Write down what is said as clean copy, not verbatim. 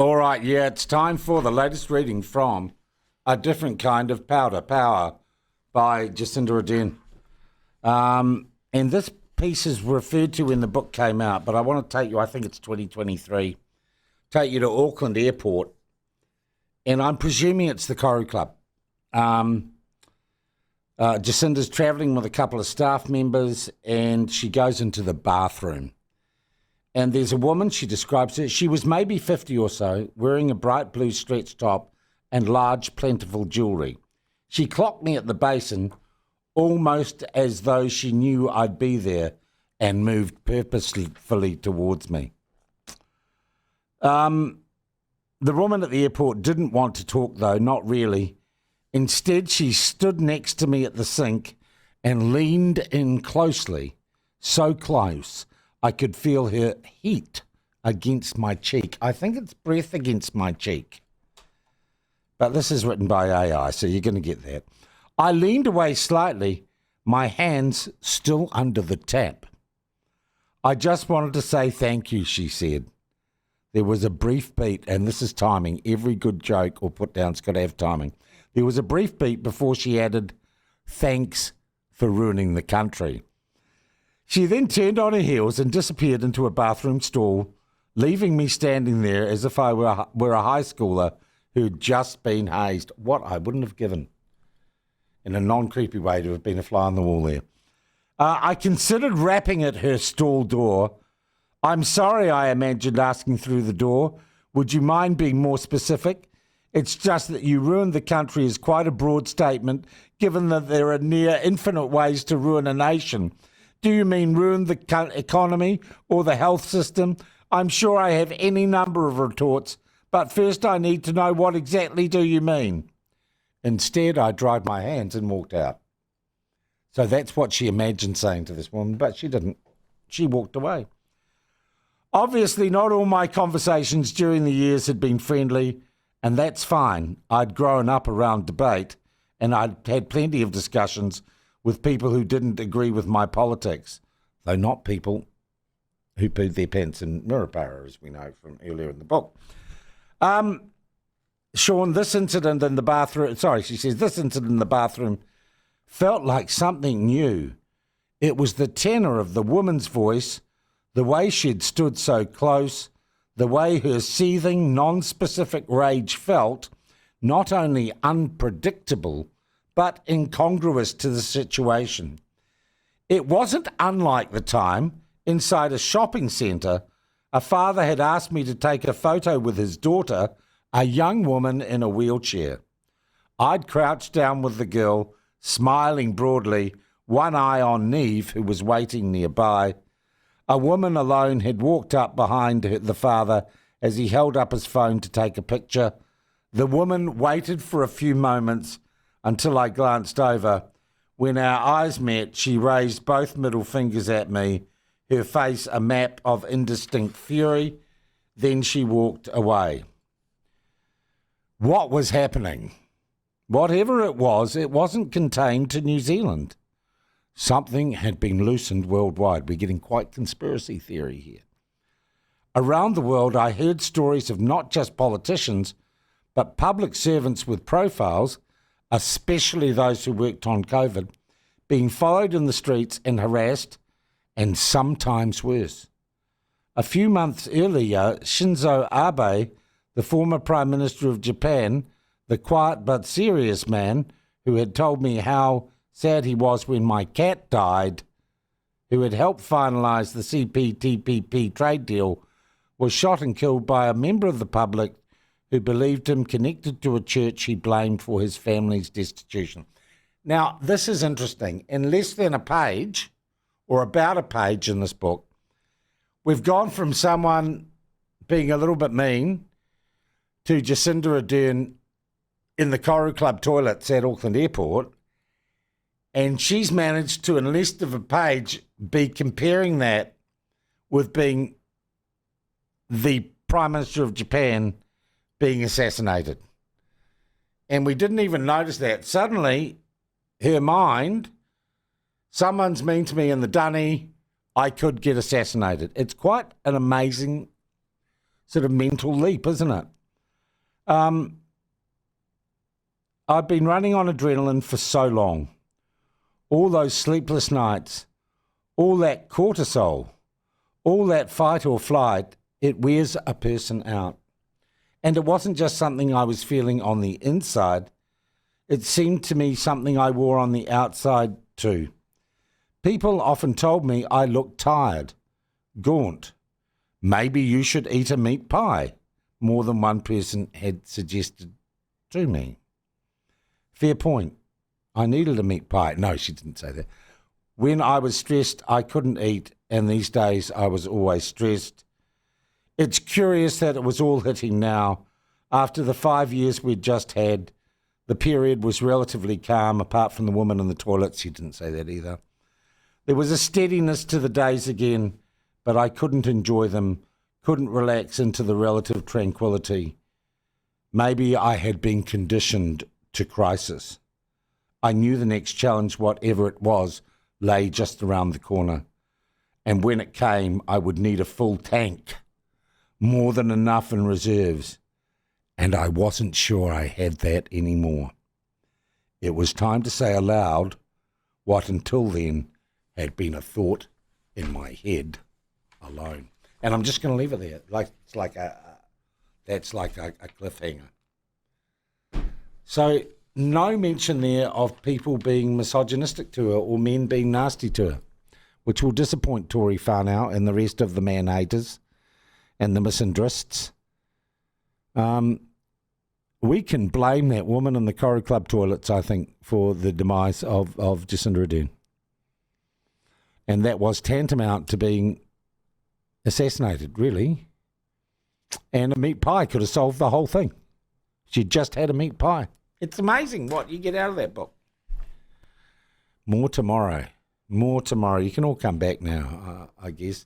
All right, yeah, it's time for the latest reading from A Different Kind of Powder, Power by Jacinda Ardern. And this piece is referred to when the book came out, but I want to take you, I think it's 2023, take you to Auckland Airport, and I'm presuming it's the Koru Club. Jacinda's travelling with a couple of staff members, and she goes into the bathroom. And there's a woman, she describes her, she was maybe 50 or so, wearing a bright blue stretch top and large, plentiful jewellery. She clocked me at the basin, almost as though she knew I'd be there, and moved purposefully towards me. The woman at the airport didn't want to talk, though, not really. Instead, she stood next to me at the sink and leaned in closely, so close I could feel her heat against my cheek. I think it's breath against my cheek. But this is written by AI, so you're going to get that. I leaned away slightly, my hands still under the tap. I just wanted to say thank you, she said. There was a brief beat, and this is timing. Every good joke or put down's got to have timing. There was a brief beat before she added, thanks for ruining the country. She then turned on her heels and disappeared into a bathroom stall, leaving me standing there as if I were a high schooler who'd just been hazed. What I wouldn't have given, in a non-creepy way, to have been a fly on the wall there. I considered rapping at her stall door. I'm sorry, I imagined asking through the door. Would you mind being more specific? It's just that you ruined the country is quite a broad statement, given that there are near infinite ways to ruin a nation. Do you mean ruin the economy or the health system? I'm sure I have any number of retorts, but first I need to know what exactly do you mean? Instead, I dried my hands and walked out. So that's what she imagined saying to this woman, but she didn't. She walked away. Obviously, not all my conversations during the years had been friendly, and that's fine. I'd grown up around debate, and I'd had plenty of discussions with people who didn't agree with my politics, though not people who pooed their pants in Mirrapara, as we know from earlier in the book. Sean, this incident in the bathroom, she says, this incident in the bathroom felt like something new. It was the tenor of the woman's voice, the way she'd stood so close, the way her seething, non-specific rage felt, not only unpredictable, but incongruous to the situation. It wasn't unlike the time, inside a shopping centre, a father had asked me to take a photo with his daughter, a young woman in a wheelchair. I'd crouched down with the girl, smiling broadly, one eye on Neve, who was waiting nearby. A woman alone had walked up behind the father as he held up his phone to take a picture. The woman waited for a few moments until I glanced over. When our eyes met, she raised both middle fingers at me, her face a map of indistinct fury. Then she walked away. What was happening? Whatever it wasn't contained to New Zealand. Something had been loosened worldwide. We're getting quite conspiracy theory here. Around the world, I heard stories of not just politicians, but public servants with profiles, especially those who worked on COVID, being followed in the streets and harassed, and sometimes worse. A few months earlier, Shinzo Abe, the former Prime Minister of Japan, the quiet but serious man who had told me how sad he was when my cat died, who had helped finalise the CPTPP trade deal, was shot and killed by a member of the public who believed him connected to a church he blamed for his family's destitution. Now, this is interesting. In less than a page, or about a page in this book, we've gone from someone being a little bit mean to Jacinda Ardern in the Koru Club toilets at Auckland Airport, and she's managed to, in less of a page, be comparing that with being the Prime Minister of Japan being assassinated. And we didn't even notice that. Suddenly, her mind, someone's mean to me in the dunny, I could get assassinated. It's quite an amazing sort of mental leap, isn't it? I've been running on adrenaline for so long. All those sleepless nights, all that cortisol, all that fight or flight, it wears a person out. And it wasn't just something I was feeling on the inside. It seemed to me something I wore on the outside too. People often told me I looked tired, gaunt. Maybe you should eat a meat pie, more than one person had suggested to me. Fair point. I needed a meat pie. No, she didn't say that. When I was stressed, I couldn't eat, and these days I was always stressed. It's curious that it was all hitting now. After the 5 years we'd just had, the period was relatively calm, apart from the woman in the toilet. She didn't say that either. There was a steadiness to the days again, but I couldn't enjoy them, couldn't relax into the relative tranquility. Maybe I had been conditioned to crisis. I knew the next challenge, whatever it was, lay just around the corner. And when it came, I would need a full tank, more than enough in reserves. And I wasn't sure I had that anymore. It was time to say aloud what until then had been a thought in my head alone. And I'm just going to leave it there. That's like a cliffhanger. So no mention there of people being misogynistic to her or men being nasty to her, which will disappoint Tory whānau and the rest of the man-haters and the misinterests. We can blame that woman in the Corrie Club toilets, I think, for the demise of Jacinda Ardern. And that was tantamount to being assassinated, really. And a meat pie could have solved the whole thing. She just had a meat pie. It's amazing what you get out of that book. More tomorrow. You can all come back now, I guess.